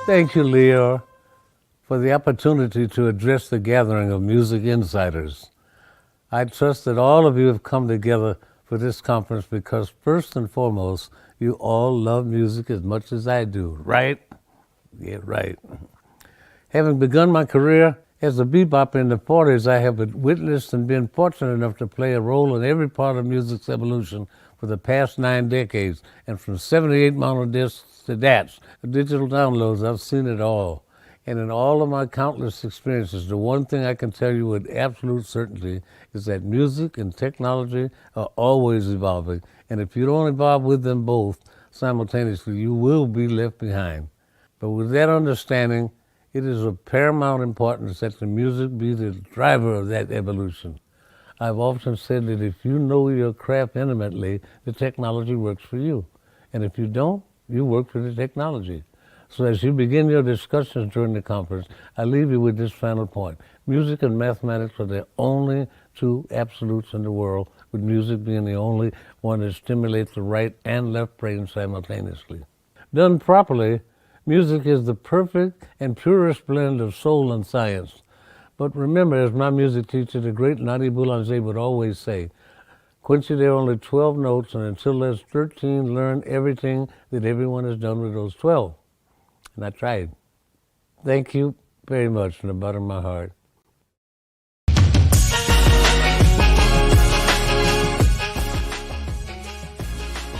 Thank you, Lyor, for the opportunity to address the gathering of music insiders. I trust that all of you have come together for this conference because first and foremost, you all love music as much as I do, right? Yeah, right. Having begun my career as a bebop in the 40s, I have witnessed and been fortunate enough to play a role in every part of music's evolution for the past 9 decades. And from 78 mono discs to DATs, digital downloads, I've seen it all. And in all of my countless experiences, the one thing I can tell you with absolute certainty is that music and technology are always evolving. And if you don't evolve with them both simultaneously, you will be left behind. But with that understanding, it is of paramount importance that the music be the driver of that evolution. I've often said that if you know your craft intimately, the technology works for you. And if you don't, you work for the technology. So as you begin your discussions during the conference, I leave you with this final point. Music and mathematics are the only two absolutes in the world, with music being the only one that stimulates the right and left brain simultaneously. Done properly, music is the perfect and purest blend of soul and science. But remember, as my music teacher, the great Nadi Boulanger, would always say, Quincy, there are only 12 notes, and until there's 13, learn everything that everyone has done with those 12. And I tried. Thank you very much from the bottom of my heart.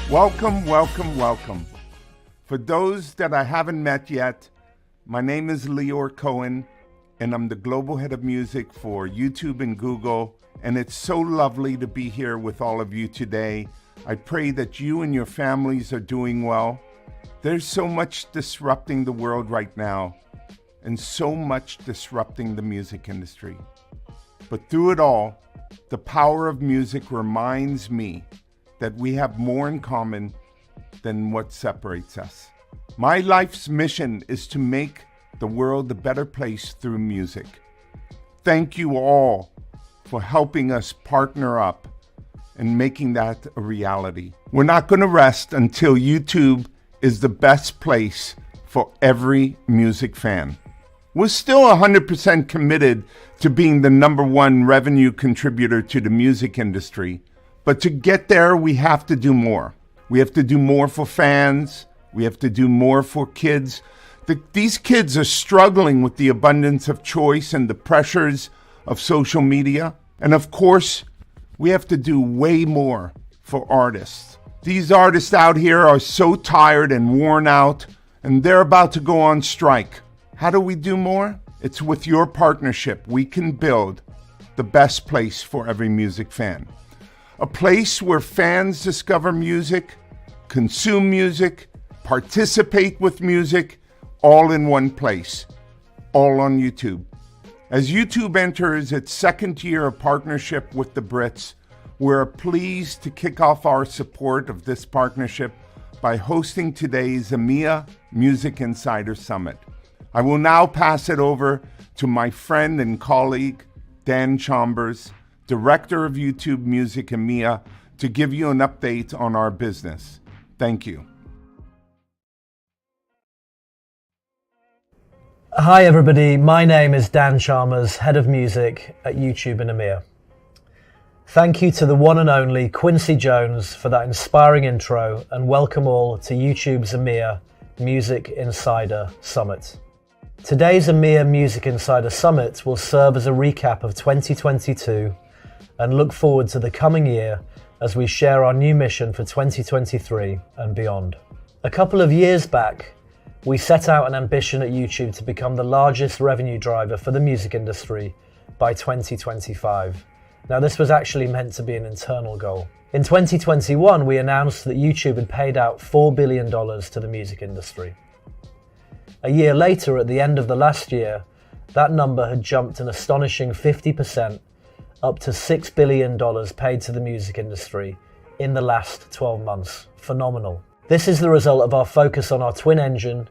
Welcome, welcome, welcome. For those that I haven't met yet, my name is Lyor Cohen, and I'm the Global Head of Music for YouTube and Google, and it's so lovely to be here with all of you today. I pray that you and your families are doing well. There's so much disrupting the world right now, and so much disrupting the music industry. But through it all, the power of music reminds me that we have more in common than what separates us. My life's mission is to make the world a better place through music. Thank you all for helping us partner up and making that a reality. We're not going to rest until YouTube is the best place for every music fan. We're still 100% committed to being the #1 revenue contributor to the music industry, but to get there, we have to do more. We have to do more for fans. We have to do more for kids. These kids are struggling with the abundance of choice and the pressures of social media. And of course, we have to do way more for artists. These artists out here are so tired and worn out, and they're about to go on strike. How do we do more? It's with your partnership we can build the best place for every music fan. A place where fans discover music, consume music, participate with music, all in one place, all on YouTube. As YouTube enters its 2nd year of partnership with the Brits, we're pleased to kick off our support of this partnership by hosting today's EMEA Music Insider Summit. I will now pass it over to my friend and colleague, Dan Chalmers, Director of YouTube Music EMEA, to give you an update on our business. Thank you. Hi everybody, my name is Dan Chalmers, Head of Music at YouTube and EMEA. Thank you to the one and only Quincy Jones for that inspiring intro, and welcome all to YouTube's EMEA Music Insider Summit. Today's EMEA Music Insider Summit will serve as a recap of 2022 and look forward to the coming year as we share our new mission for 2023 and beyond. A couple of years back, we set out an ambition at YouTube to become the largest revenue driver for the music industry by 2025. Now, this was actually meant to be an internal goal. In 2021, we announced that YouTube had paid out $4 billion to the music industry. A year later, at the end of the last year, that number had jumped an astonishing 50%, up to $6 billion paid to the music industry in the last 12 months. Phenomenal. This is the result of our focus on our twin engine,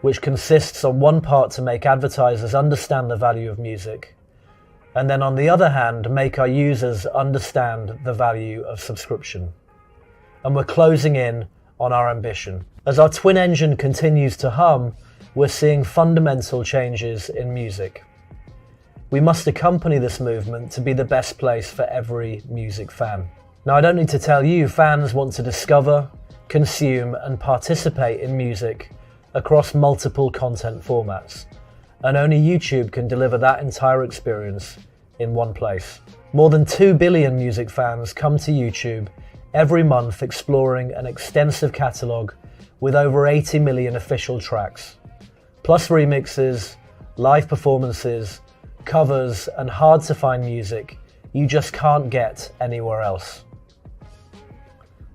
which consists on one part to make advertisers understand the value of music, and then on the other hand, make our users understand the value of subscription. And we're closing in on our ambition. As our twin engine continues to hum, we're seeing fundamental changes in music. We must accompany this movement to be the best place for every music fan. Now, I don't need to tell you, fans want to discover, consume, and participate in music across multiple content formats. And only YouTube can deliver that entire experience in one place. More than 2 billion music fans come to YouTube every month, exploring an extensive catalogue with over 80 million official tracks, plus remixes, live performances, covers, and hard-to-find music you just can't get anywhere else.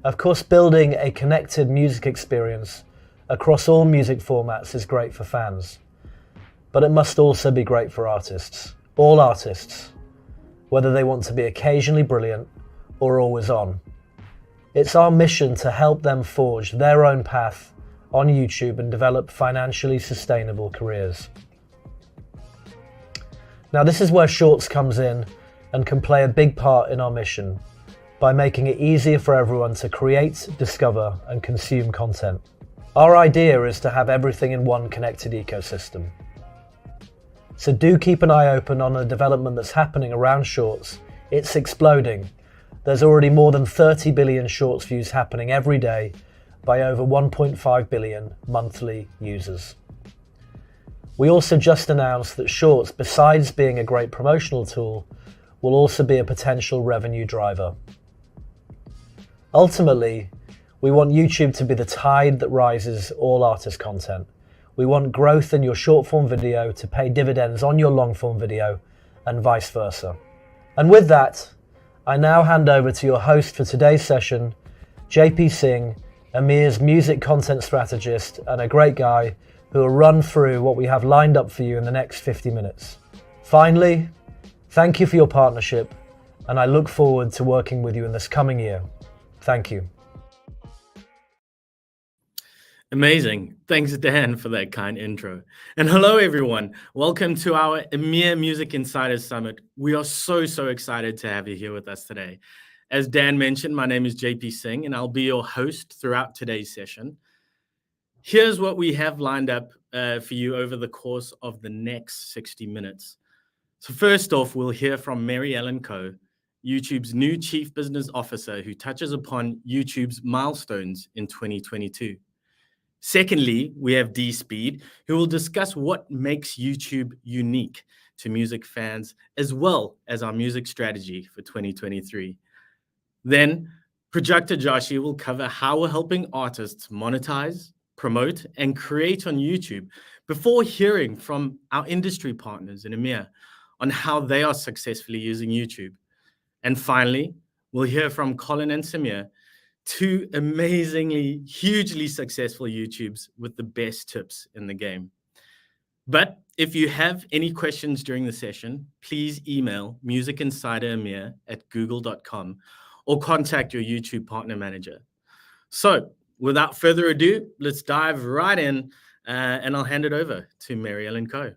Of course, building a connected music experience across all music formats is great for fans, but it must also be great for artists. All artists, whether they want to be occasionally brilliant or always on. It's our mission to help them forge their own path on YouTube and develop financially sustainable careers. Now, this is where Shorts comes in and can play a big part in our mission by making it easier for everyone to create, discover, and consume content. Our idea is to have everything in one connected ecosystem. So do keep an eye open on the development that's happening around Shorts. It's exploding. There's already more than 30 billion Shorts views happening every day by over 1.5 billion monthly users. We also just announced that Shorts, besides being a great promotional tool, will also be a potential revenue driver. Ultimately, we want YouTube to be the tide that rises all artist content. We want growth in your short-form video to pay dividends on your long-form video, and vice versa. And with that, I now hand over to your host for today's session, JP Singh, EMEA's music content strategist and a great guy who will run through what we have lined up for you in the next 50 minutes. Finally, thank you for your partnership, and I look forward to working with you in this coming year. Thank you. Amazing. Thanks, Dan, for that kind intro. And hello, everyone. Welcome to our EMEA Music Insiders Summit. We are so excited to have you here with us today. As Dan mentioned, my name is JP Singh, and I'll be your host throughout today's session. Here's what we have lined up for you over the course of the next 60 minutes. So first off, we'll hear from Mary Ellen Coe, YouTube's new Chief Business Officer, who touches upon YouTube's milestones in 2022. Secondly, we have Dee Speed, who will discuss what makes YouTube unique to music fans, as well as our music strategy for 2023. Then, Projector Joshi will cover how we're helping artists monetize, promote, and create on YouTube before hearing from our industry partners in EMEA on how they are successfully using YouTube. And finally, we'll hear from Colin and Samir, two amazingly, hugely successful YouTubes with the best tips in the game. But if you have any questions during the session, please email musicinsideremea@google.com or contact your YouTube partner manager. So without further ado, let's dive right in and I'll hand it over to Mary Ellen Coe.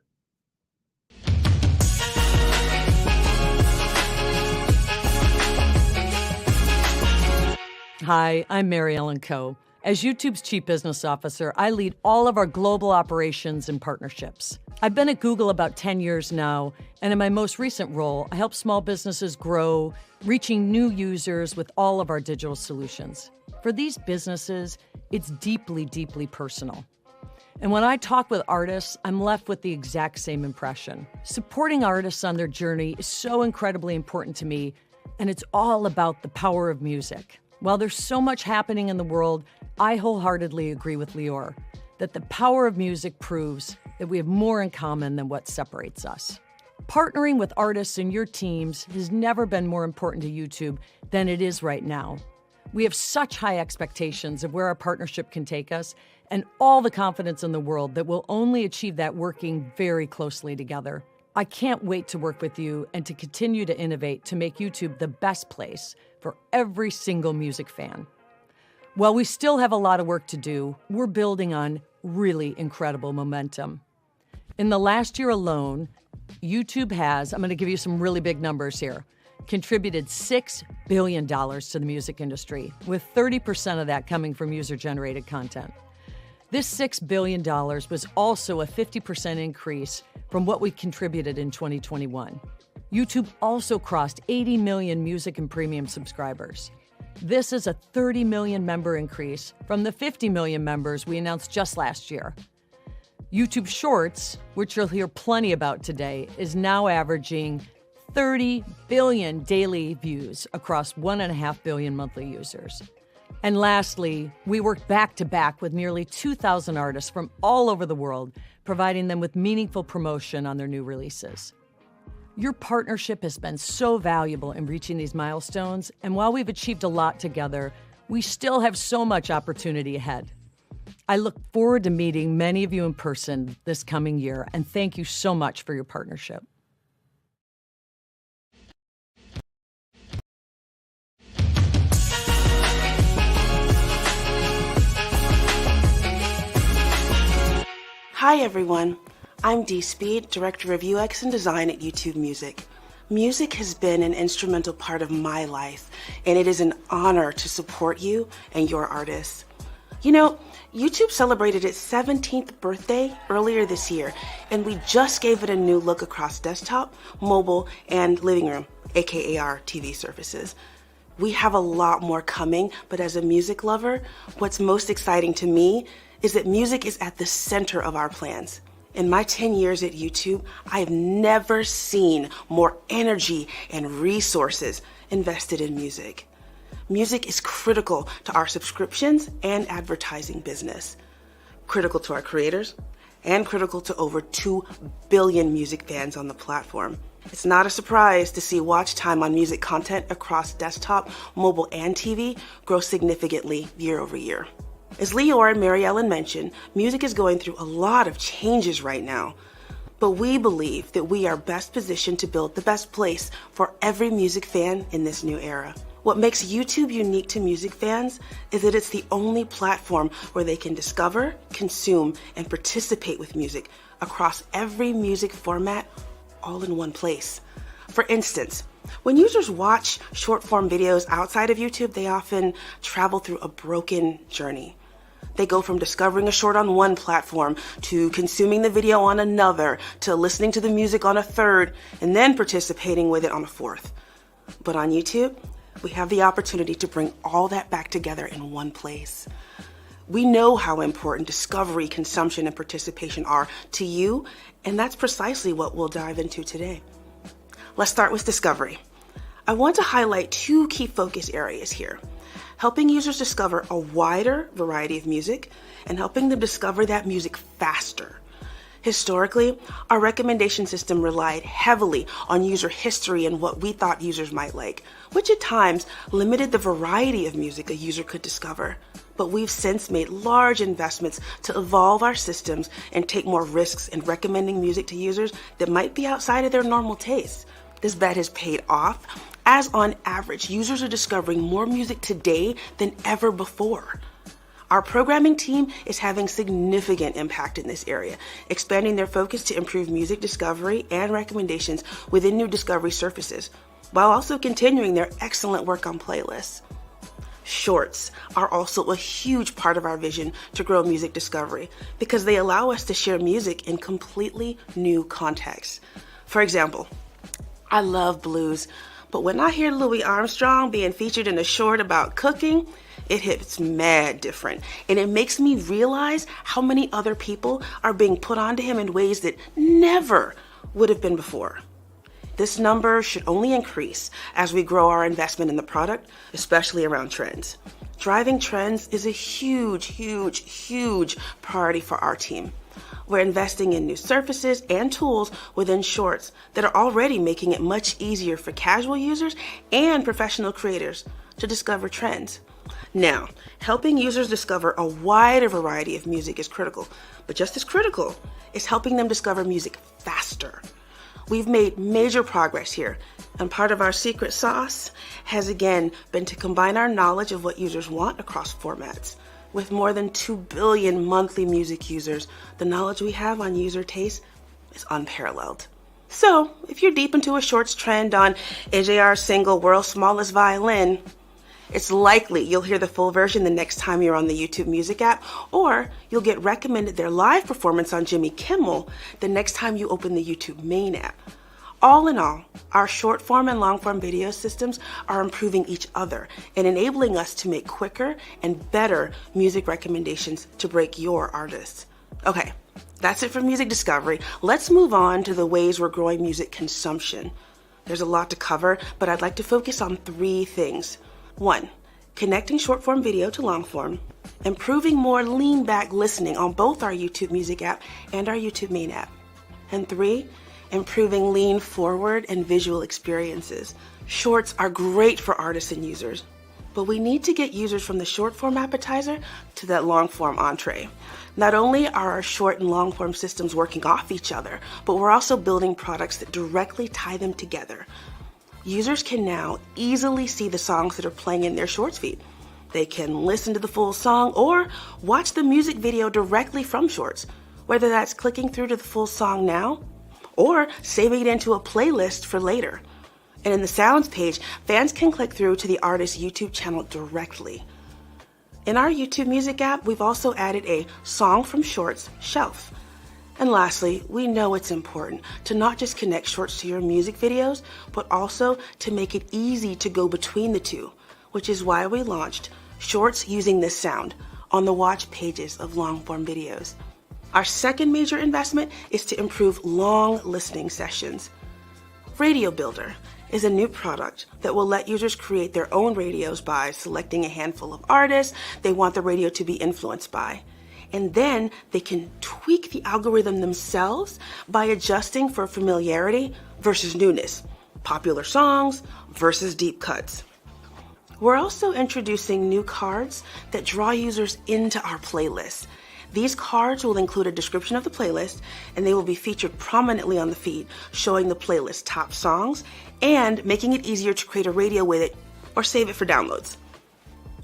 Hi, I'm Mary Ellen Coe. As YouTube's Chief Business Officer, I lead all of our global operations and partnerships. I've been at Google about 10 years now, and in my most recent role, I help small businesses grow, reaching new users with all of our digital solutions. For these businesses, it's deeply personal. And when I talk with artists, I'm left with the exact same impression. Supporting artists on their journey is so incredibly important to me, and it's all about the power of music. While there's so much happening in the world, I wholeheartedly agree with Lyor that the power of music proves that we have more in common than what separates us. Partnering with artists and your teams has never been more important to YouTube than it is right now. We have such high expectations of where our partnership can take us, and all the confidence in the world that we'll only achieve that working very closely together. I can't wait to work with you and to continue to innovate to make YouTube the best place for every single music fan. While we still have a lot of work to do, we're building on really incredible momentum. In the last year alone, YouTube has, I'm going to give you some really big numbers here, contributed $6 billion to the music industry, with 30% of that coming from user-generated content. This $6 billion was also a 50% increase from what we contributed in 2021. YouTube also crossed 80 million music and premium subscribers. This is a 30 million member increase from the 50 million members we announced just last year. YouTube Shorts, which you'll hear plenty about today, is now averaging 30 billion daily views across 1.5 billion monthly users. And lastly, we worked back-to-back with nearly 2,000 artists from all over the world, providing them with meaningful promotion on their new releases. Your partnership has been so valuable in reaching these milestones, and while we've achieved a lot together, we still have so much opportunity ahead. I look forward to meeting many of you in person this coming year, and thank you so much for your partnership. Hi everyone, I'm Dee Speed, Director of UX and Design at YouTube Music. Music has been an instrumental part of my life, and it is an honor to support you and your artists. You know, YouTube celebrated its 17th birthday earlier this year, and we just gave it a new look across desktop, mobile, and living room, aka our TV surfaces. We have a lot more coming, but as a music lover, what's most exciting to me is that music is at the center of our plans. In my 10 years at YouTube, I have never seen more energy and resources invested in music. Music is critical to our subscriptions and advertising business, critical to our creators, and critical to over 2 billion music fans on the platform. It's not a surprise to see watch time on music content across desktop, mobile, and TV grow significantly year over year. As Lyor and Mary Ellen mentioned, music is going through a lot of changes right now, but we believe that we are best positioned to build the best place for every music fan in this new era. What makes YouTube unique to music fans is that it's the only platform where they can discover, consume, and participate with music across every music format all in one place. For instance, when users watch short-form videos outside of YouTube, they often travel through a broken journey. They go from discovering a short on one platform to consuming the video on another to listening to the music on a third and then participating with it on a fourth. But on YouTube, we have the opportunity to bring all that back together in one place. We know how important discovery, consumption, and participation are to you, and that's precisely what we'll dive into today. Let's start with discovery. I want to highlight 2 key focus areas here: helping users discover a wider variety of music and helping them discover that music faster. Historically, our recommendation system relied heavily on user history and what we thought users might like, which at times limited the variety of music a user could discover. But we've since made large investments to evolve our systems and take more risks in recommending music to users that might be outside of their normal tastes. This bet has paid off, as on average, users are discovering more music today than ever before. Our programming team is having significant impact in this area, expanding their focus to improve music discovery and recommendations within new discovery surfaces, while also continuing their excellent work on playlists. Shorts are also a huge part of our vision to grow music discovery because they allow us to share music in completely new contexts. For example, I love blues, But when I hear Louis Armstrong being featured in a short about cooking, it hits mad different. And it makes me realize how many other people are being put onto him in ways that never would have been before. This number should only increase as we grow our investment in the product, especially around trends. Driving trends is a huge, huge, huge priority for our team. We're investing in new surfaces and tools within Shorts that are already making it much easier for casual users and professional creators to discover trends. Now, helping users discover a wider variety of music is critical, but just as critical is helping them discover music faster. We've made major progress here, and part of our secret sauce has again been to combine our knowledge of what users want across formats. With more than 2 billion monthly music users, the knowledge we have on user taste is unparalleled. So, if you're deep into a Shorts trend on AJR's single World's Smallest Violin, it's likely you'll hear the full version the next time you're on the YouTube Music app, or you'll get recommended their live performance on Jimmy Kimmel the next time you open the YouTube main app. All in all, our short form and long form video systems are improving each other and enabling us to make quicker and better music recommendations to break your artists. Okay, that's it for music discovery. Let's move on to the ways we're growing music consumption. There's a lot to cover, but I'd like to focus on 3 things. 1, connecting short form video to long form, improving more lean back listening on both our YouTube Music app and our YouTube main app. And 3, improving lean forward and visual experiences. Shorts are great for artists and users, but we need to get users from the short form appetizer to that long form entree. Not only are our short and long form systems working off each other, but we're also building products that directly tie them together. Users can now easily see the songs that are playing in their Shorts feed. They can listen to the full song or watch the music video directly from Shorts, whether that's clicking through to the full song now or saving it into a playlist for later. And in the Sounds page, fans can click through to the artist's YouTube channel directly. In our YouTube Music app, we've also added a Song from Shorts shelf. And lastly, we know it's important to not just connect Shorts to your music videos, but also to make it easy to go between the two, which is why we launched Shorts using this sound on the watch pages of long-form videos. Our second major investment is to improve long listening sessions. Radio Builder is a new product that will let users create their own radios by selecting a handful of artists they want the radio to be influenced by. And then they can tweak the algorithm themselves by adjusting for familiarity versus newness, popular songs versus deep cuts. We're also introducing new cards that draw users into our playlist. These cards will include a description of the playlist, and they will be featured prominently on the feed, showing the playlist's top songs and making it easier to create a radio with it or save it for downloads.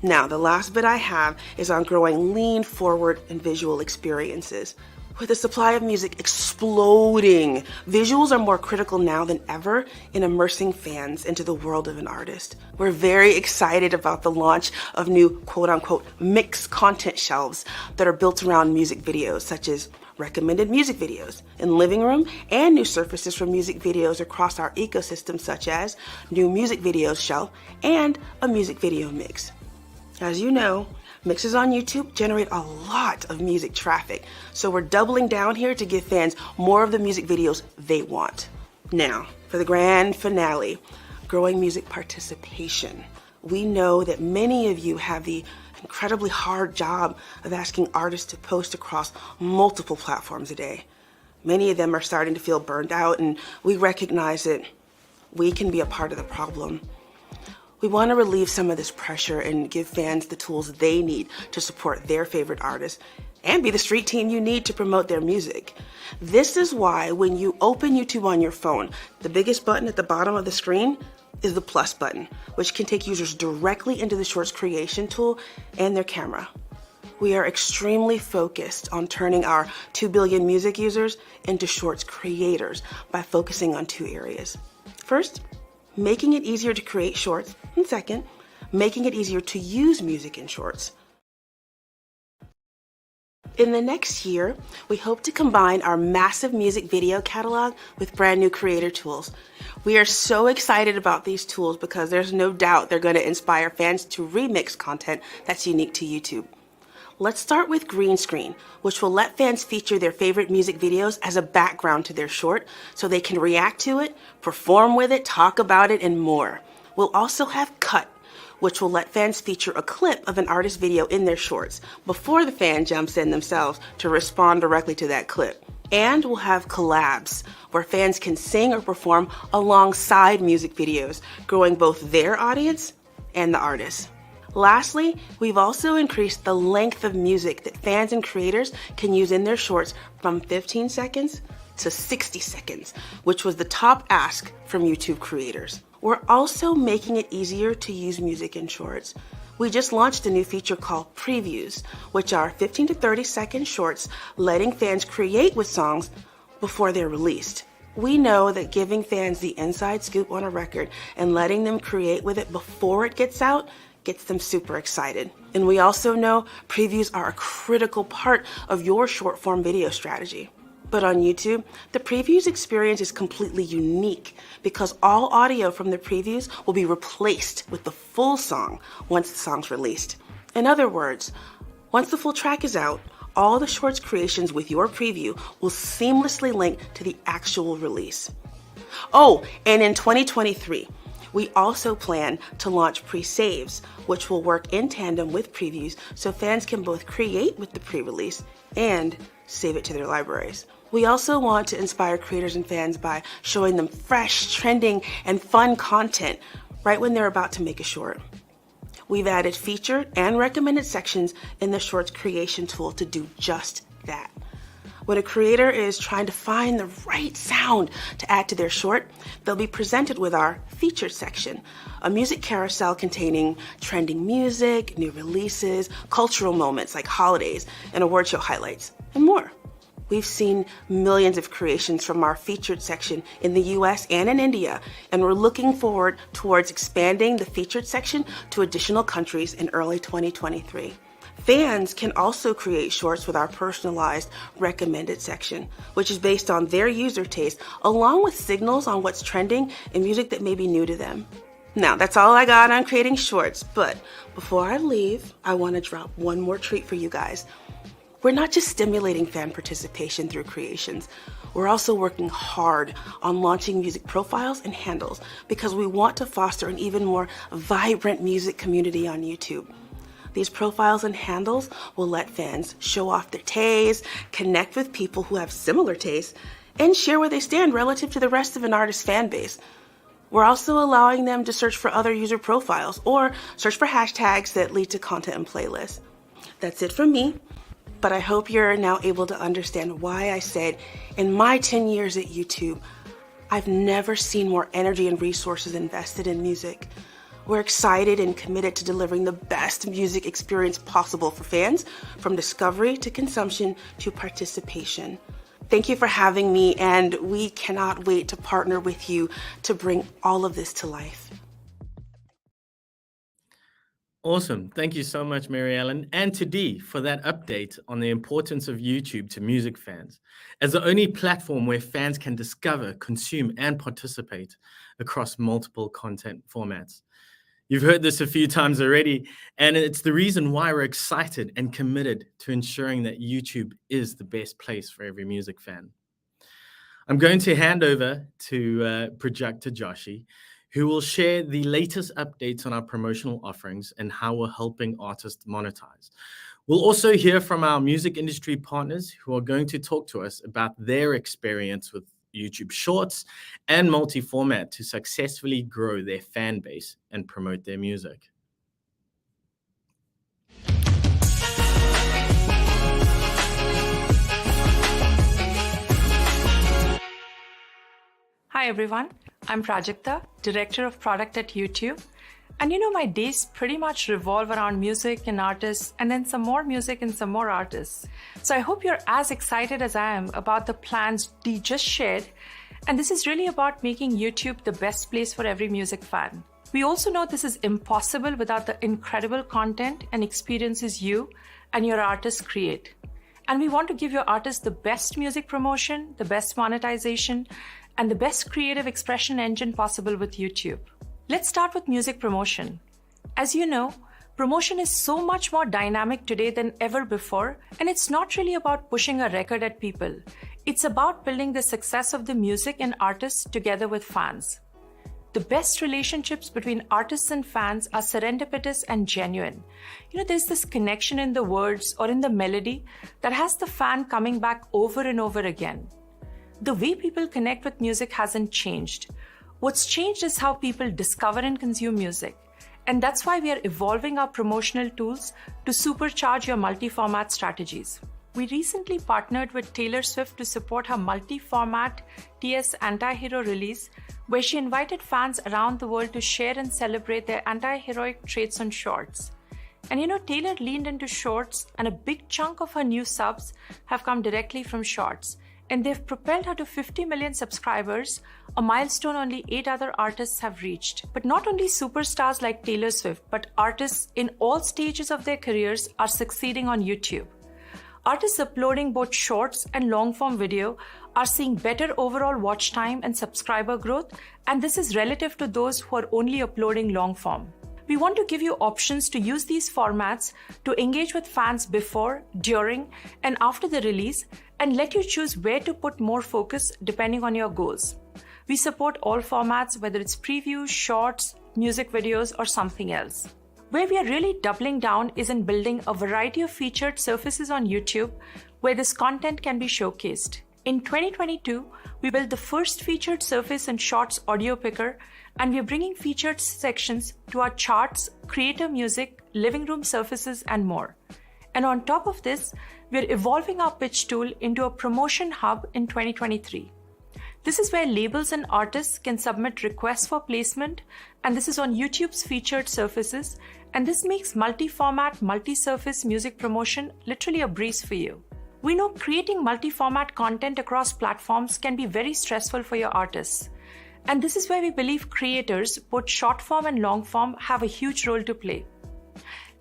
Now, the last bit I have is on growing lean forward and visual experiences. With the supply of music exploding, visuals are more critical now than ever in immersing fans into the world of an artist. We're very excited about the launch of new quote-unquote mixed content shelves that are built around music videos, such as recommended music videos in living room and new surfaces for music videos across our ecosystem, such as new music videos shelf and a music video mix. As you know, mixes on YouTube generate a lot of music traffic, so we're doubling down here to give fans more of the music videos they want. Now, for the grand finale, growing music participation. We know that many of you have the incredibly hard job of asking artists to post across multiple platforms a day. Many of them are starting to feel burned out, and we recognize that we can be a part of the problem. We want to relieve some of this pressure and give fans the tools they need to support their favorite artists and be the street team you need to promote their music. This is why when you open YouTube on your phone, the biggest button at the bottom of the screen is the plus button, which can take users directly into the Shorts creation tool and their camera. We are extremely focused on turning our 2 billion music users into Shorts creators by focusing on 2 areas. First, making it easier to create Shorts, and second, making it easier to use music in Shorts. In the next year, we hope to combine our massive music video catalog with brand new creator tools. We are so excited about these tools because there's no doubt they're going to inspire fans to remix content that's unique to YouTube. Let's start with green screen, which will let fans feature their favorite music videos as a background to their short so they can react to it, perform with it, talk about it, and more. We'll also have cut, which will let fans feature a clip of an artist's video in their shorts before the fan jumps in themselves to respond directly to that clip. And we'll have collabs, where fans can sing or perform alongside music videos, growing both their audience and the artist. Lastly, we've also increased the length of music that fans and creators can use in their shorts from 15 seconds to 60 seconds, which was the top ask from YouTube creators. We're also making it easier to use music in shorts. We just launched a new feature called Previews, which are 15 to 30 second shorts letting fans create with songs before they're released. We know that giving fans the inside scoop on a record and letting them create with it before it gets out gets them super excited. And we also know previews are a critical part of your short form video strategy. But on YouTube, the previews experience is completely unique because all audio from the previews will be replaced with the full song once the song's released. In other words, once the full track is out, all the shorts creations with your preview will seamlessly link to the actual release. Oh, and in 2023, we also plan to launch pre-saves, which will work in tandem with previews so fans can both create with the pre-release and save it to their libraries. We also want to inspire creators and fans by showing them fresh, trending, and fun content right when they're about to make a short. We've added featured and recommended sections in the Shorts creation tool to do just that. When a creator is trying to find the right sound to add to their short, they'll be presented with our featured section, a music carousel containing trending music, new releases, cultural moments like holidays, and award show highlights, and more. We've seen millions of creations from our featured section in the US and in India, and we're looking forward towards expanding the featured section to additional countries in early 2023. Fans can also create shorts with our personalized recommended section, which is based on their user taste, along with signals on what's trending and music that may be new to them. Now, that's all I got on creating shorts, but before I leave, I want to drop one more treat for you guys. We're not just stimulating fan participation through creations, we're also working hard on launching music profiles and handles because we want to foster an even more vibrant music community on YouTube. These profiles and handles will let fans show off their tastes, connect with people who have similar tastes, and share where they stand relative to the rest of an artist's fan base. We're also allowing them to search for other user profiles or search for hashtags that lead to content and playlists. That's it from me, but I hope you're now able to understand why I said in my 10 years at YouTube, I've never seen more energy and resources invested in music. We're excited and committed to delivering the best music experience possible for fans, from discovery to consumption to participation. Thank you for having me, and we cannot wait to partner with you to bring all of this to life. Awesome. Thank you so much, Mary Ellen, and to Dee for that update on the importance of YouTube to music fans as the only platform where fans can discover, consume, and participate across multiple content formats. You've heard this a few times already, and it's the reason why we're excited and committed to ensuring that YouTube is the best place for every music fan. I'm going to hand over to Projector Joshi, who will share the latest updates on our promotional offerings and how we're helping artists monetize. We'll also hear from our music industry partners who are going to talk to us about their experience with YouTube Shorts and multi-format to successfully grow their fan base and promote their music. Hi everyone, I'm Prajakta, Director of Product at YouTube. And you know, my days pretty much revolve around music and artists, and then some more music and some more artists. So I hope you're as excited as I am about the plans Dee just shared. And this is really about making YouTube the best place for every music fan. We also know this is impossible without the incredible content and experiences you and your artists create. And we want to give your artists the best music promotion, the best monetization, and the best creative expression engine possible with YouTube. Let's start with music promotion. As you know, promotion is so much more dynamic today than ever before, and it's not really about pushing a record at people. It's about building the success of the music and artists together with fans. The best relationships between artists and fans are serendipitous and genuine. There's this connection in the words or in the melody that has the fan coming back over and over again. The way people connect with music hasn't changed. What's changed is how people discover and consume music. And that's why we are evolving our promotional tools to supercharge your multi-format strategies. We recently partnered with Taylor Swift to support her multi-format TS Anti-Hero release, where she invited fans around the world to share and celebrate their anti-heroic traits on Shorts. And Taylor leaned into Shorts, and a big chunk of her new subs have come directly from Shorts. And they've propelled her to 50 million subscribers, a milestone only 8 other artists have reached. But not only superstars like Taylor Swift, but artists in all stages of their careers are succeeding on YouTube. Artists uploading both shorts and long-form video are seeing better overall watch time and subscriber growth, and this is relative to those who are only uploading long-form. We want to give you options to use these formats to engage with fans before, during, and after the release, and let you choose where to put more focus depending on your goals. We support all formats, whether it's previews, shorts, music videos, or something else. Where we are really doubling down is in building a variety of featured surfaces on YouTube where this content can be showcased. In 2022, we built the first featured surface in Shorts audio picker, and we are bringing featured sections to our charts, creator music, living room surfaces, and more. And on top of this, we are evolving our pitch tool into a promotion hub in 2023. This is where labels and artists can submit requests for placement, and this is on YouTube's featured surfaces, and this makes multi-format, multi-surface music promotion literally a breeze for you. We know creating multi-format content across platforms can be very stressful for your artists, and this is where we believe creators, both short form and long form, have a huge role to play.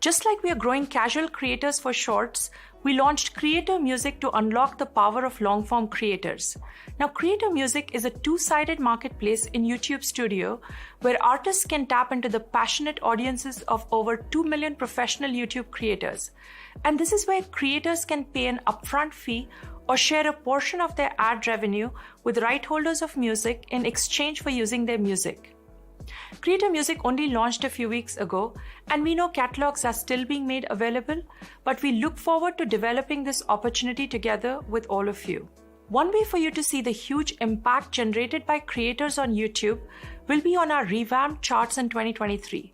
Just like we are growing casual creators for shorts, we launched Creator Music to unlock the power of long-form creators. Now, Creator Music is a two-sided marketplace in YouTube Studio where artists can tap into the passionate audiences of over 2 million professional YouTube creators. And this is where creators can pay an upfront fee or share a portion of their ad revenue with right holders of music in exchange for using their music. Creator Music only launched a few weeks ago, and we know catalogs are still being made available, but we look forward to developing this opportunity together with all of you. One way for you to see the huge impact generated by creators on YouTube will be on our revamped charts in 2023.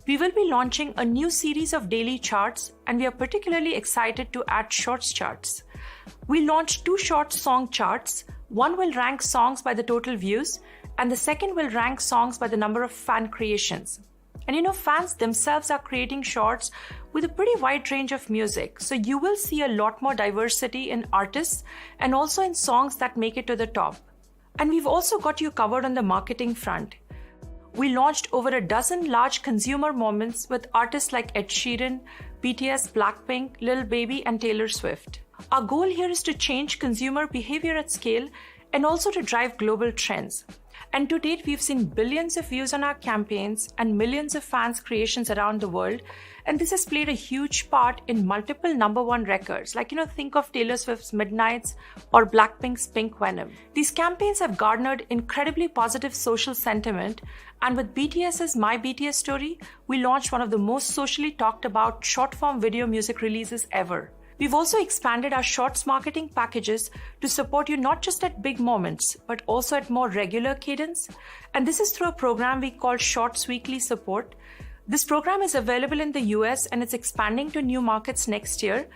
We will be launching a new series of daily charts, and we are particularly excited to add shorts charts. We launched 2 short song charts. One will rank songs by the total views, and the second will rank songs by the number of fan creations. And fans themselves are creating shorts with a pretty wide range of music, so you will see a lot more diversity in artists and also in songs that make it to the top. And we've also got you covered on the marketing front. We launched over a dozen large consumer moments with artists like Ed Sheeran, BTS, Blackpink, Lil Baby, and Taylor Swift. Our goal here is to change consumer behavior at scale and also to drive global trends. And to date, we've seen billions of views on our campaigns and millions of fans' creations around the world. And this has played a huge part in multiple #1 records. Think of Taylor Swift's Midnights or Blackpink's Pink Venom. These campaigns have garnered incredibly positive social sentiment. And with BTS's My BTS Story, we launched one of the most socially talked about short-form video music releases ever. We've also expanded our shorts marketing packages to support you not just at big moments, but also at more regular cadence. And this is through a program we call Shorts Weekly Support. This program is available in the US and it's expanding to new markets next year.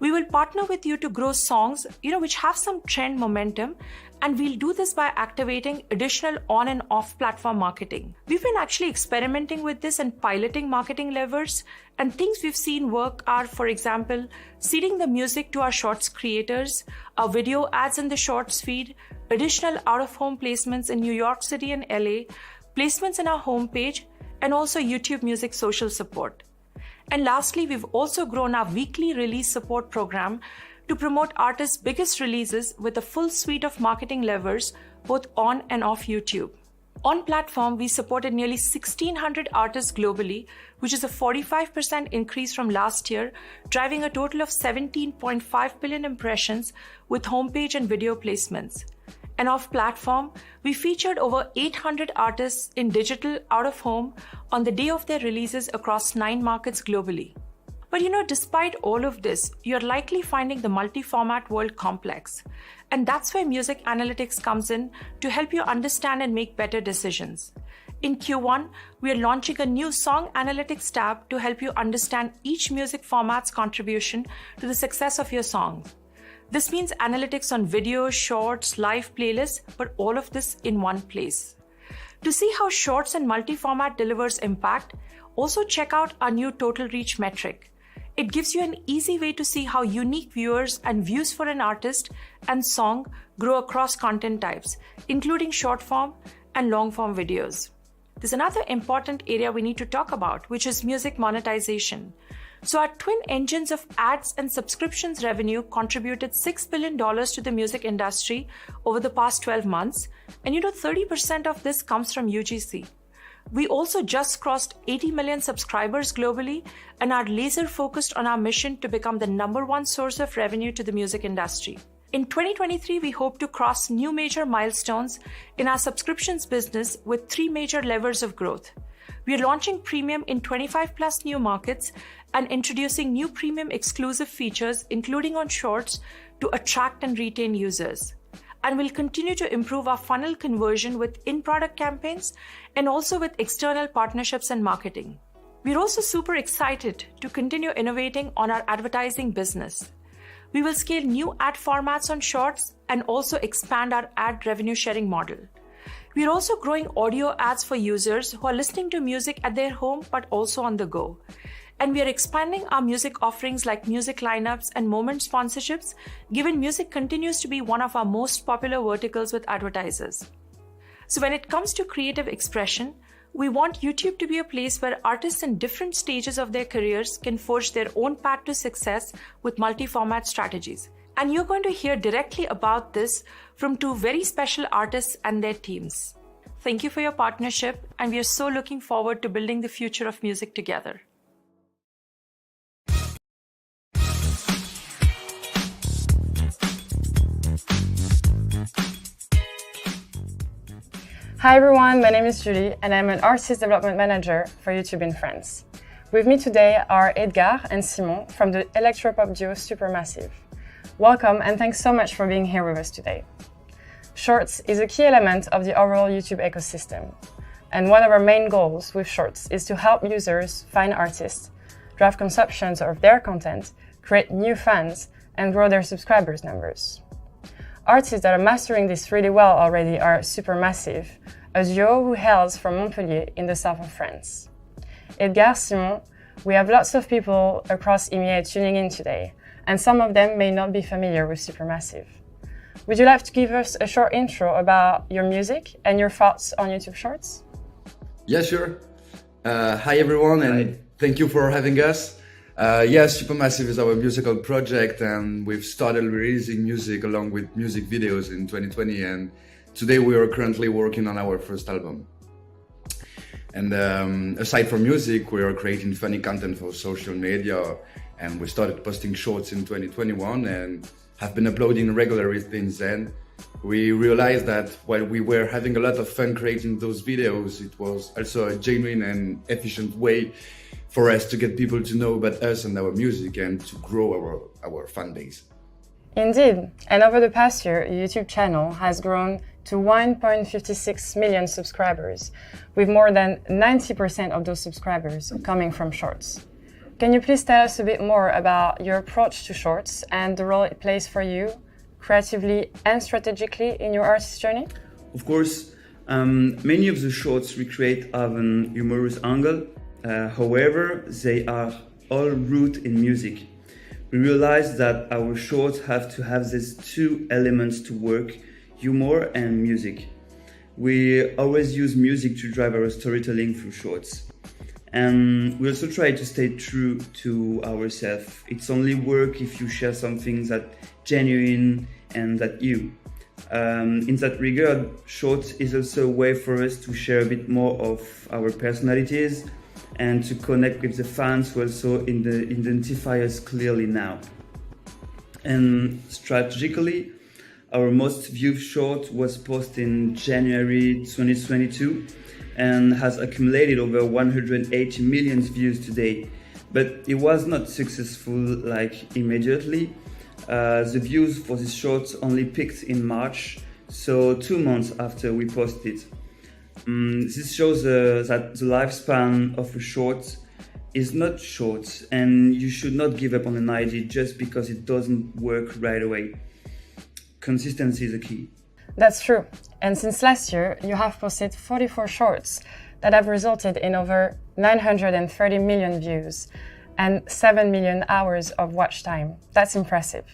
We will partner with you to grow songs, which have some trend momentum, and we'll do this by activating additional on and off platform marketing. We've been actually experimenting with this and piloting marketing levers, and things we've seen work are, for example, seeding the music to our shorts creators, our video ads in the shorts feed, additional out-of-home placements in New York City and LA, placements in our homepage, and also YouTube Music social support. And lastly, we've also grown our weekly release support program to promote artists' biggest releases with a full suite of marketing levers both on and off YouTube. On platform, we supported nearly 1,600 artists globally, which is a 45% increase from last year, driving a total of 17.5 billion impressions with homepage and video placements. And off platform, we featured over 800 artists in digital out of home on the day of their releases across 9 markets globally. But despite all of this, you're likely finding the multi-format world complex. And that's where music analytics comes in to help you understand and make better decisions. In Q1, we are launching a new song analytics tab to help you understand each music format's contribution to the success of your song. This means analytics on videos, shorts, live playlists, but all of this in one place. To see how shorts and multi-format delivers impact, also check out our new total reach metric. It gives you an easy way to see how unique viewers and views for an artist and song grow across content types, including short form and long form videos. There's another important area we need to talk about, which is music monetization. So our twin engines of ads and subscriptions revenue contributed $6 billion to the music industry over the past 12 months. And 30% of this comes from UGC. We also just crossed 80 million subscribers globally and are laser focused on our mission to become the #1 source of revenue to the music industry. In 2023, we hope to cross new major milestones in our subscriptions business with 3 major levers of growth. We are launching premium in 25 plus new markets and introducing new premium exclusive features, including on shorts, to attract and retain users. And we'll continue to improve our funnel conversion with in-product campaigns and also with external partnerships and marketing. We're also super excited to continue innovating on our advertising business. We will scale new ad formats on shorts and also expand our ad revenue sharing model. We're also growing audio ads for users who are listening to music at their home but also on the go. And we are expanding our music offerings like music lineups and moment sponsorships, given music continues to be one of our most popular verticals with advertisers. So when it comes to creative expression, we want YouTube to be a place where artists in different stages of their careers can forge their own path to success with multi-format strategies. And you're going to hear directly about this from 2 very special artists and their teams. Thank you for your partnership, and we are so looking forward to building the future of music together. Hi everyone, my name is Julie and I'm an Artist Development Manager for YouTube in France. With me today are Edgar and Simon from the electropop duo Supermassive. Welcome and thanks so much for being here with us today. Shorts is a key element of the overall YouTube ecosystem. And one of our main goals with Shorts is to help users find artists, drive consumptions of their content, create new fans, and grow their subscribers numbers. Artists that are mastering this really well already are Supermassive, a duo who hails from Montpellier in the south of France. Edgar, Simon, we have lots of people across EMEA tuning in today, and some of them may not be familiar with Supermassive. Would you like to give us a short intro about your music and your thoughts on YouTube Shorts? Yeah, sure. Hi everyone, and thank you for having us. Yes, Supermassive is our musical project, and we've started releasing music along with music videos in 2020, and today we are currently working on our first album. And aside from music, we are creating funny content for social media, and we started posting shorts in 2021 and have been uploading regularly since then. We realized that while we were having a lot of fun creating those videos, it was also a genuine and efficient way for us to get people to know about us and our music and to grow our fan base. Indeed, and over the past year, your YouTube channel has grown to 1.56 million subscribers, with more than 90% of those subscribers coming from Shorts. Can you please tell us a bit more about your approach to Shorts and the role it plays for you, creatively and strategically, in your artist journey? Of course, many of the shorts we create have an humorous angle. However, they are all rooted in music. We realize that our shorts have to have these 2 elements to work, humor and music. We always use music to drive our storytelling through shorts. And we also try to stay true to ourselves. It's only work if you share something that's genuine and that you. In that regard, Shorts is also a way for us to share a bit more of our personalities and to connect with the fans who also identify us clearly now. And strategically, our most viewed short was posted in January 2022 and has accumulated over 180 million views today. But it was not successful like immediately. The views for this short only peaked in March, so 2 months after we posted. This shows that the lifespan of a short is not short, and you should not give up on an idea just because it doesn't work right away. Consistency is the key. That's true. And since last year, you have posted 44 shorts that have resulted in over 930 million views and 7 million hours of watch time. That's impressive.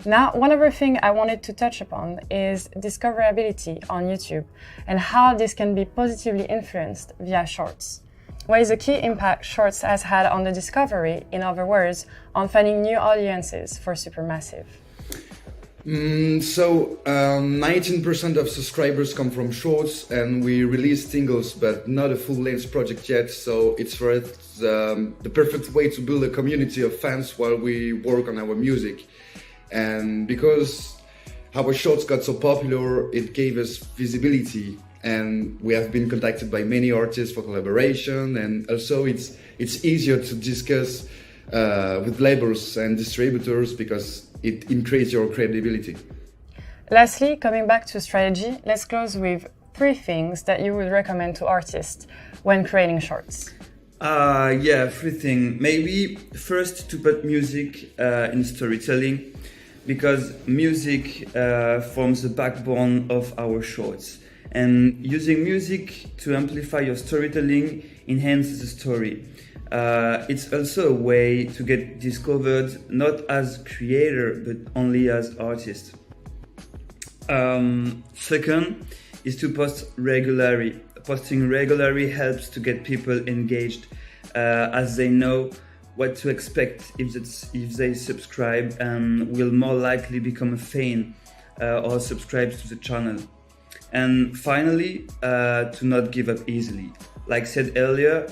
Now, one other thing I wanted to touch upon is discoverability on YouTube and how this can be positively influenced via shorts. What is the key impact shorts has had on the discovery, in other words, on finding new audiences for Supermassive? 19% of subscribers come from shorts, and we release singles but not a full-length project yet, so it's for us the perfect way to build a community of fans while we work on our music. And because our shorts got so popular, it gave us visibility, and we have been contacted by many artists for collaboration, and also it's easier to discuss with labels and distributors because it increases your credibility. Lastly, coming back to strategy, let's close with 3 things that you would recommend to artists when creating shorts. 3 things. Maybe first to put music in storytelling, because music forms the backbone of our shorts. And using music to amplify your storytelling enhances the story. It's also a way to get discovered not as creator but only as artist. Second is to post regularly. Posting regularly helps to get people engaged as they know what to expect if they subscribe and will more likely become a fan or subscribe to the channel. And finally, to not give up easily. Like said earlier,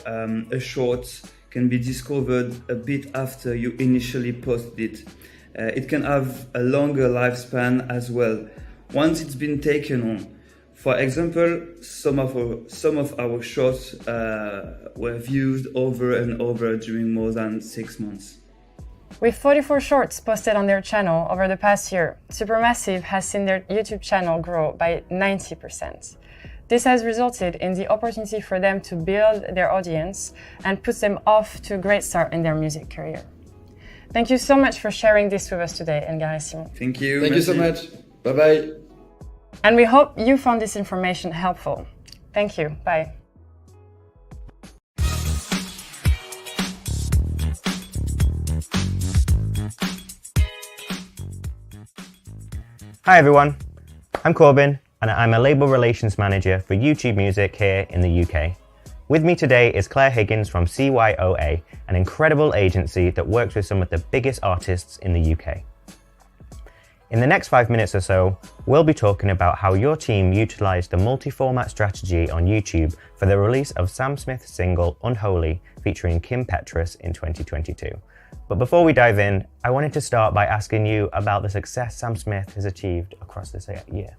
a short can be discovered a bit after you initially posted it. It can have a longer lifespan as well, once it's been taken on. For example, some of our shorts were viewed over and over during more than 6 months. With 44 shorts posted on their channel over the past year, Supermassive has seen their YouTube channel grow by 90%. This has resulted in the opportunity for them to build their audience and puts them off to a great start in their music career. Thank you so much for sharing this with us today, Edgar and Simon. Thank you. Thank you so much. Bye-bye. And we hope you found this information helpful. Thank you. Bye. Hi everyone, I'm Corbin and I'm a label relations manager for YouTube Music here in the UK. With me today is Claire Higgins from CYOA, an incredible agency that works with some of the biggest artists in the UK. In the next 5 minutes or so, we'll be talking about how your team utilised the multi-format strategy on YouTube for the release of Sam Smith's single Unholy featuring Kim Petras in 2022. But before we dive in, I wanted to start by asking you about the success Sam Smith has achieved across this year.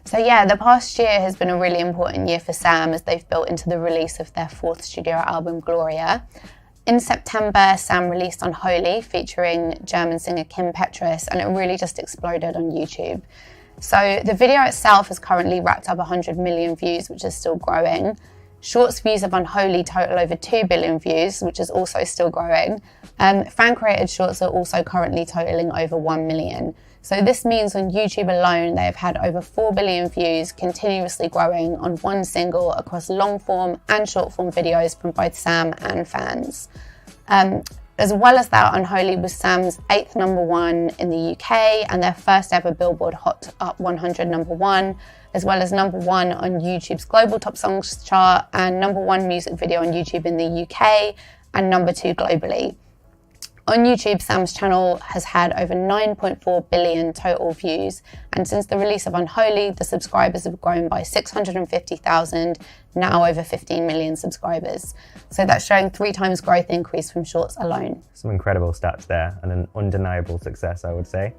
So yeah, the past year has been a really important year for Sam as they've built into the release of their 4th studio album, Gloria. In September, Sam released Unholy featuring German singer Kim Petras, and it really just exploded on YouTube. So the video itself has currently racked up 100 million views, which is still growing. Shorts views of Unholy total over 2 billion views, which is also still growing. Fan-created shorts are also currently totaling over 1 million. So this means on YouTube alone, they have had over 4 billion views, continuously growing on one single across long-form and short-form videos from both Sam and fans. As well as that, Unholy was Sam's 8th #1 in the UK and their first ever Billboard Hot Up 100 #1, as well as #1 on YouTube's Global Top Songs chart and #1 music video on YouTube in the UK and #2 globally. On YouTube, Sam's channel has had over 9.4 billion total views, and since the release of Unholy, the subscribers have grown by 650,000, now over 15 million subscribers. So that's showing 3 times growth increase from Shorts alone. Some incredible stats there and an undeniable success, I would say.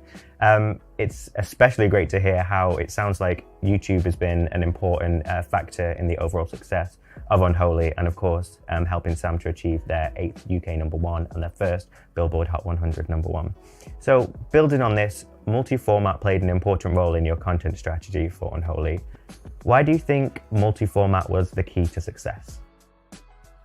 It's especially great to hear how it sounds like YouTube has been an important factor in the overall success of Unholy, and of course helping Sam to achieve their 8th UK #1 and their first Billboard Hot 100 #1. So building on this, multi-format played an important role in your content strategy for Unholy. Why do you think multi-format was the key to success?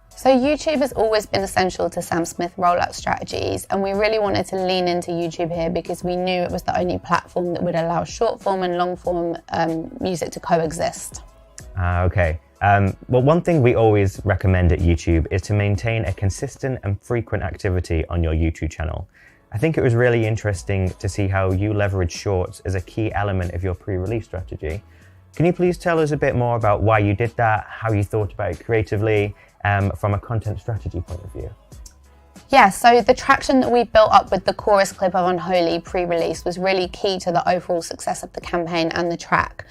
So YouTube has always been essential to Sam Smith rollout strategies, and we really wanted to lean into YouTube here because we knew it was the only platform that would allow short form and long form music to coexist. Okay. Well, one thing we always recommend at YouTube is to maintain a consistent and frequent activity on your YouTube channel. I think it was really interesting to see how you leverage Shorts as a key element of your pre-release strategy. Can you please tell us a bit more about why you did that, how you thought about it creatively, from a content strategy point of view? Yeah, so the traction that we built up with the chorus clip of Unholy pre-release was really key to the overall success of the campaign and the track.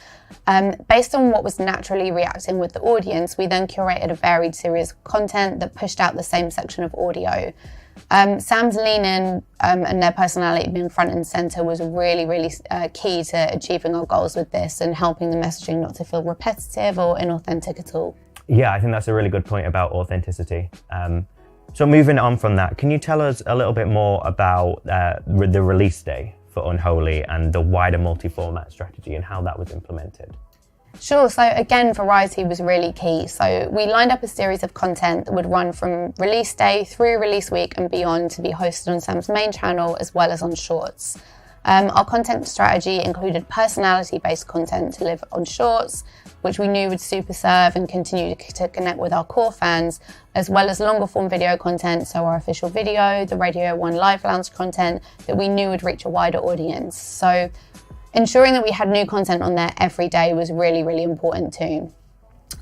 Based on what was naturally reacting with the audience, we then curated a varied series of content that pushed out the same section of audio. Sam's lean in and their personality being front and center was really key to achieving our goals with this and helping the messaging not to feel repetitive or inauthentic at all. Yeah, I think that's a really good point about authenticity. So moving on from that, can you tell us a little bit more about the release day for Unholy and the wider multi-format strategy and how that was implemented? Sure, so again, variety was really key. So we lined up a series of content that would run from release day through release week and beyond to be hosted on Sam's main channel as well as on Shorts. Our content strategy included personality-based content to live on Shorts, which we knew would super serve and continue to connect with our core fans, as well as longer form video content, so our official video, the Radio 1 Live Lounge content that we knew would reach a wider audience. So ensuring that we had new content on there every day was really important too.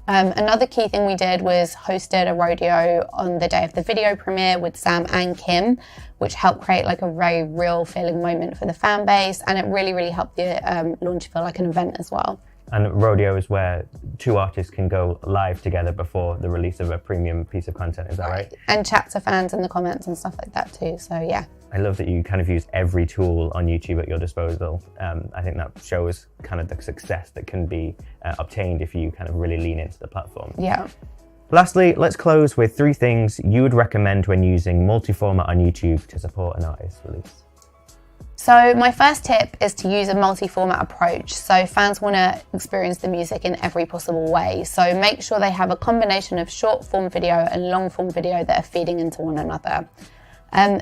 Another key thing we did was hosted a rodeo on the day of the video premiere with Sam and Kim, which helped create like a very real feeling moment for the fan base, and it really helped the launch feel like an event as well. And rodeo is where 2 artists can go live together before the release of a premium piece of content, is that right? And chat to fans in the comments and stuff like that too, so yeah. I love that you kind of use every tool on YouTube at your disposal. I think that shows kind of the success that can be obtained if you kind of really lean into the platform. Yeah. Lastly, let's close with 3 things you would recommend when using multi-format on YouTube to support an artist's release. So my first tip is to use a multi-format approach. So fans want to experience the music in every possible way. So make sure they have a combination of short form video and long form video that are feeding into one another.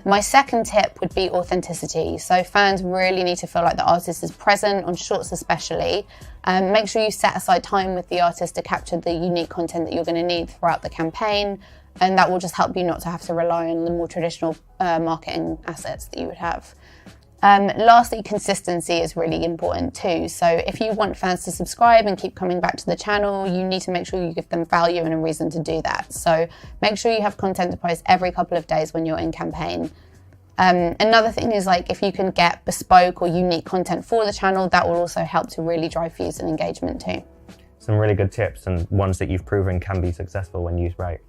My second tip would be authenticity. So fans really need to feel like the artist is present, on Shorts especially. Make sure you set aside time with the artist to capture the unique content that you're going to need throughout the campaign. And that will just help you not to have to rely on the more traditional marketing assets that you would have. Lastly, consistency is really important too. So if you want fans to subscribe and keep coming back to the channel, you need to make sure you give them value and a reason to do that. So make sure you have content to post every couple of days when you're in campaign. Another thing is like if you can get bespoke or unique content for the channel, that will also help to really drive views and engagement too. Some really good tips and ones that you've proven can be successful when used right.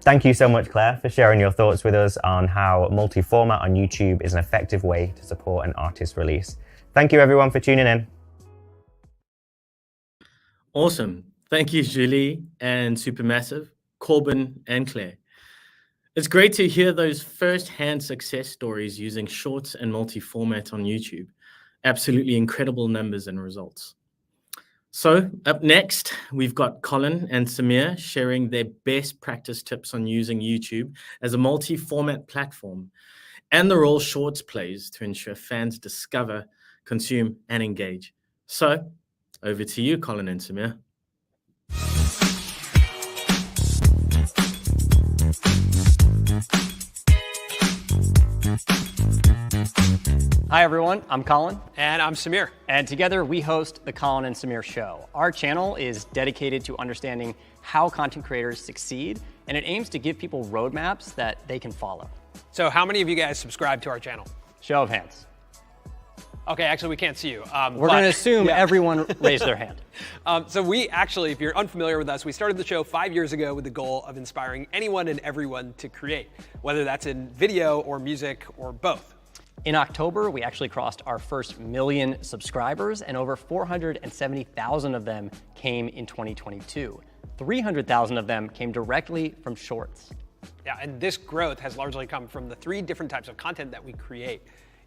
Thank you so much, Claire, for sharing your thoughts with us on how multi-format on YouTube is an effective way to support an artist's release. Thank you, everyone, for tuning in. Awesome. Thank you, Julie and Supermassive, Corbin and Claire. It's great to hear those first-hand success stories using Shorts and multi-format on YouTube. Absolutely incredible numbers and results. So up next, we've got Colin and Samir sharing their best practice tips on using YouTube as a multi-format platform and the role Shorts plays to ensure fans discover, consume, and engage. So over to you, Colin and Samir. Hi everyone, I'm Colin. And I'm Samir. And together we host the Colin and Samir Show. Our channel is dedicated to understanding how content creators succeed, and it aims to give people roadmaps that they can follow. So how many of you guys subscribe to our channel? Show of hands. Okay, actually we can't see you. We're going to assume everyone raised their hand. So we actually, if you're unfamiliar with us, we started the show 5 years ago with the goal of inspiring anyone and everyone to create, whether that's in video or music or both. In October, we actually crossed our first 1 million subscribers, and over 470,000 of them came in 2022. 300,000 of them came directly from Shorts. Yeah, and this growth has largely come from the 3 different types of content that we create.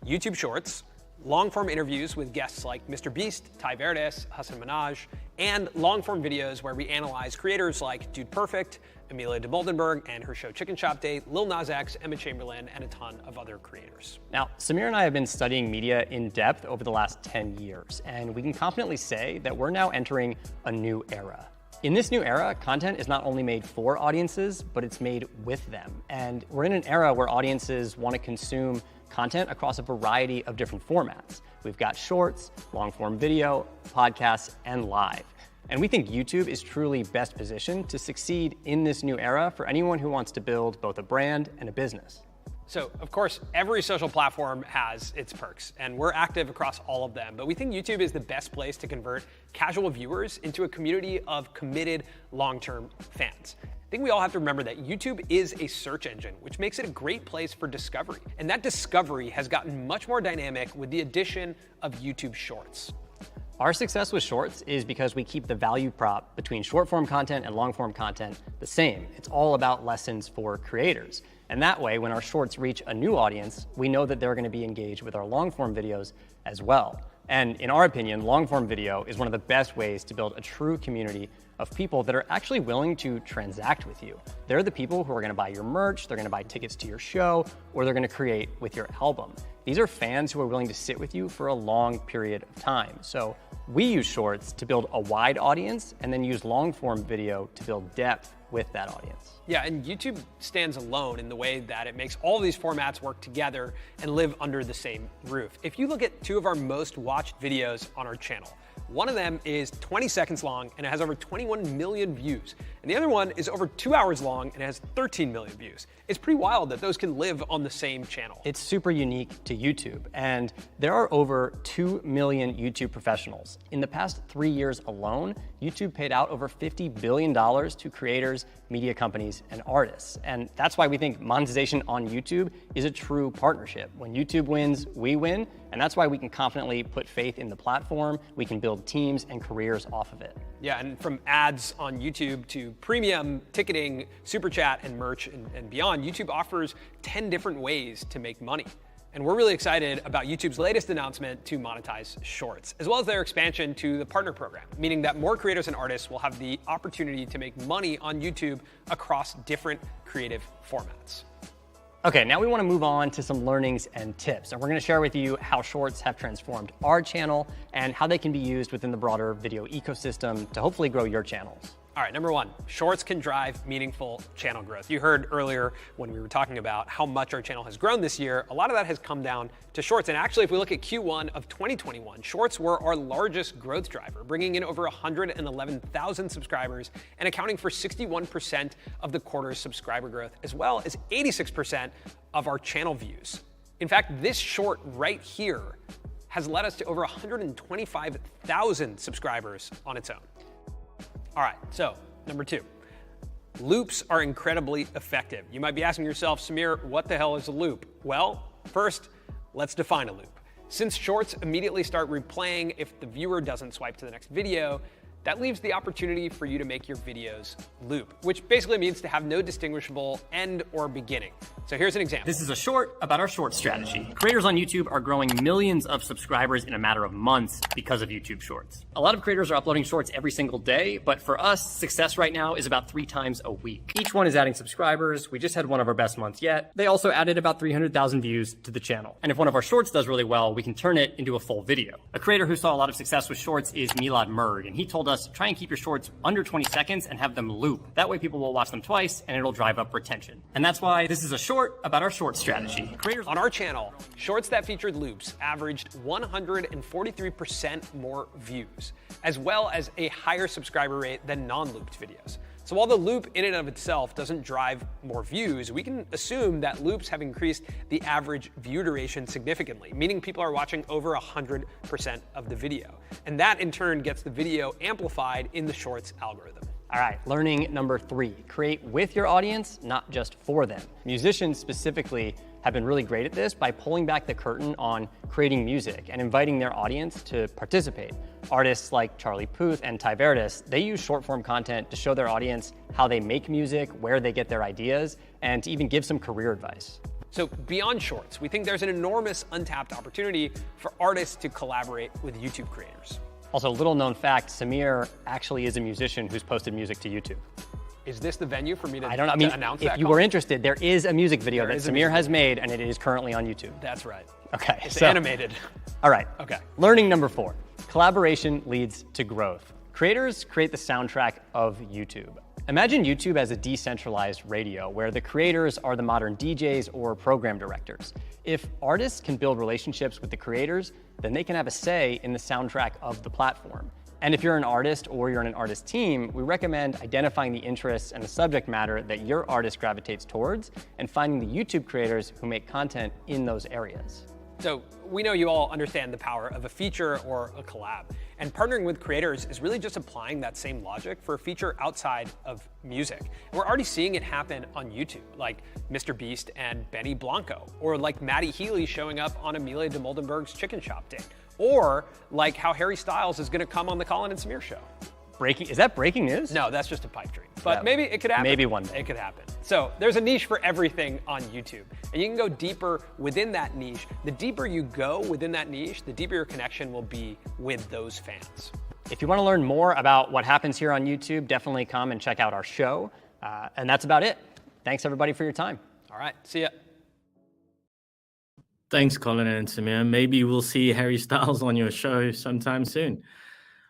YouTube Shorts, long-form interviews with guests like Mr. Beast, Ty Verdes, Hassan Minaj, and long-form videos where we analyze creators like Dude Perfect, Amelia de Moldenberg and her show Chicken Shop Day, Lil Nas X, Emma Chamberlain, and a ton of other creators. Now, Samir and I have been studying media in depth over the last 10 years, and we can confidently say that we're now entering a new era. In this new era, content is not only made for audiences, but it's made with them. And we're in an era where audiences want to consume content across a variety of different formats. We've got shorts, long-form video, podcasts, and live. And we think YouTube is truly best positioned to succeed in this new era for anyone who wants to build both a brand and a business. So, of course, every social platform has its perks, and we're active across all of them, but we think YouTube is the best place to convert casual viewers into a community of committed long-term fans. I think we all have to remember that YouTube is a search engine, which makes it a great place for discovery. And that discovery has gotten much more dynamic with the addition of YouTube Shorts. Our success with Shorts is because we keep the value prop between short-form content and long-form content the same. It's all about lessons for creators. And that way, when our Shorts reach a new audience, we know that they're going to be engaged with our long-form videos as well. And in our opinion, long-form video is one of the best ways to build a true community of people that are actually willing to transact with you. They're the people who are going to buy your merch, they're going to buy tickets to your show, or they're going to create with your album. These are fans who are willing to sit with you for a long period of time. So we use Shorts to build a wide audience and then use long-form video to build depth with that audience. Yeah, and YouTube stands alone in the way that it makes all of these formats work together and live under the same roof. If you look at 2 of our most watched videos on our channel, one of them is 20 seconds long and it has over 21 million views. And the other one is over 2 hours long and it has 13 million views. It's pretty wild that those can live on the same channel. It's super unique to YouTube, and there are over 2 million YouTube professionals. In the past 3 years alone, YouTube paid out over $50 billion to creators, media companies, and artists. And that's why we think monetization on YouTube is a true partnership. When YouTube wins, we win, and that's why we can confidently put faith in the platform. We can build teams and careers off of it. Yeah, and from ads on YouTube to premium ticketing, super chat, and merch and beyond, YouTube offers 10 different ways to make money. And we're really excited about YouTube's latest announcement to monetize Shorts, as well as their expansion to the partner program, meaning that more creators and artists will have the opportunity to make money on YouTube across different creative formats. Okay, now we want to move on to some learnings and tips, and we're going to share with you how Shorts have transformed our channel and how they can be used within the broader video ecosystem to hopefully grow your channels. All right, number 1, Shorts can drive meaningful channel growth. You heard earlier when we were talking about how much our channel has grown this year. A lot of that has come down to Shorts. And actually, if we look at Q1 of 2021, Shorts were our largest growth driver, bringing in over 111,000 subscribers and accounting for 61% of the quarter's subscriber growth, as well as 86% of our channel views. In fact, this short right here has led us to over 125,000 subscribers on its own. All right, so number 2, loops are incredibly effective. You might be asking yourself, Samir, what the hell is a loop? Well, first, let's define a loop. Since Shorts immediately start replaying if the viewer doesn't swipe to the next video, that leaves the opportunity for you to make your videos loop, which basically means to have no distinguishable end or beginning. So here's an example. This is a short about our short strategy. Creators on YouTube are growing millions of subscribers in a matter of months because of YouTube Shorts. A lot of creators are uploading shorts every single day, but for us, success right now is about 3 times a week. Each one is adding subscribers. We just had one of our best months yet. They also added about 300,000 views to the channel. And if one of our shorts does really well, we can turn it into a full video. A creator who saw a lot of success with shorts is Milad Merg, and he told us us, try and keep your shorts under 20 seconds and have them loop. That way people will watch them twice and it'll drive up retention. And that's why this is a short about our short strategy. Creators on our channel, shorts that featured loops averaged 143% more views, as well as a higher subscriber rate than non-looped videos. So while the loop in and of itself doesn't drive more views, we can assume that loops have increased the average view duration significantly, meaning people are watching over 100% of the video. And that in turn gets the video amplified in the shorts algorithm. All right, learning number 3, create with your audience, not just for them. Musicians specifically have been really great at this by pulling back the curtain on creating music and inviting their audience to participate. Artists like Charlie Puth and Ty Verdes, they use short form content to show their audience how they make music, where they get their ideas, and to even give some career advice. So beyond shorts, we think there's an enormous untapped opportunity for artists to collaborate with YouTube creators. Also, little known fact, Samir actually is a musician who's posted music to YouTube. Is this the venue for me to, I don't know. I mean, announce if that? you were interested, there is a music video that is a Samir music has video. made, and it is currently on YouTube. That's right. Okay. It's animated. All right. Okay. Learning number 4, collaboration leads to growth. Creators create the soundtrack of YouTube. Imagine YouTube as a decentralized radio where the creators are the modern DJs or program directors. If artists can build relationships with the creators, then they can have a say in the soundtrack of the platform. And if you're an artist or you're in an artist team, we recommend identifying the interests and the subject matter that your artist gravitates towards and finding the YouTube creators who make content in those areas. So we know you all understand the power of a feature or a collab. And partnering with creators is really just applying that same logic for a feature outside of music. And we're already seeing it happen on YouTube, like Mr. Beast and Benny Blanco, or like Maddie Healy showing up on Amelia de Moldenberg's Chicken Shop date, or like how Harry Styles is gonna come on the Colin and Samir show. Is that breaking news? No, that's just a pipe dream. But maybe it could happen. Maybe one day. It could happen. So there's a niche for everything on YouTube. And you can go deeper within that niche. The deeper you go within that niche, the deeper your connection will be with those fans. If you want to learn more about what happens here on YouTube, definitely come and check out our show. And that's about it. Thanks everybody for your time. All right, see ya. Thanks, Colin and Samir. Maybe we'll see Harry Styles on your show sometime soon.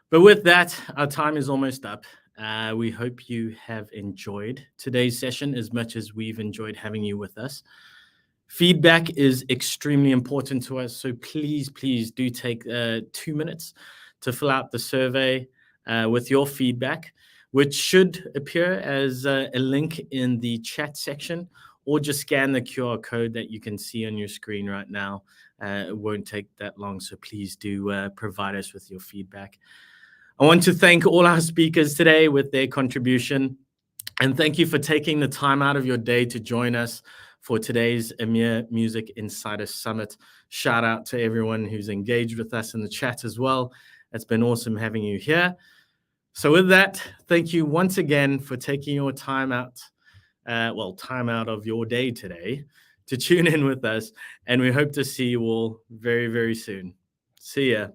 But with that, our time is almost up. We hope you have enjoyed today's session as much as we've enjoyed having you with us. Feedback is extremely important to us, so please do take 2 minutes to fill out the survey with your feedback, which should appear as a link in the chat section, or just scan the QR code that you can see on your screen right now. It won't take that long, so please do provide us with your feedback. I want to thank all our speakers today with their contribution, and thank you for taking the time out of your day to join us for today's EMEA Music Insider Summit. Shout out to everyone who's engaged with us in the chat as well. It's been awesome having you here. So with that, thank you once again for taking your time out, time out of your day today to tune in with us, and we hope to see you all very, very soon. See ya.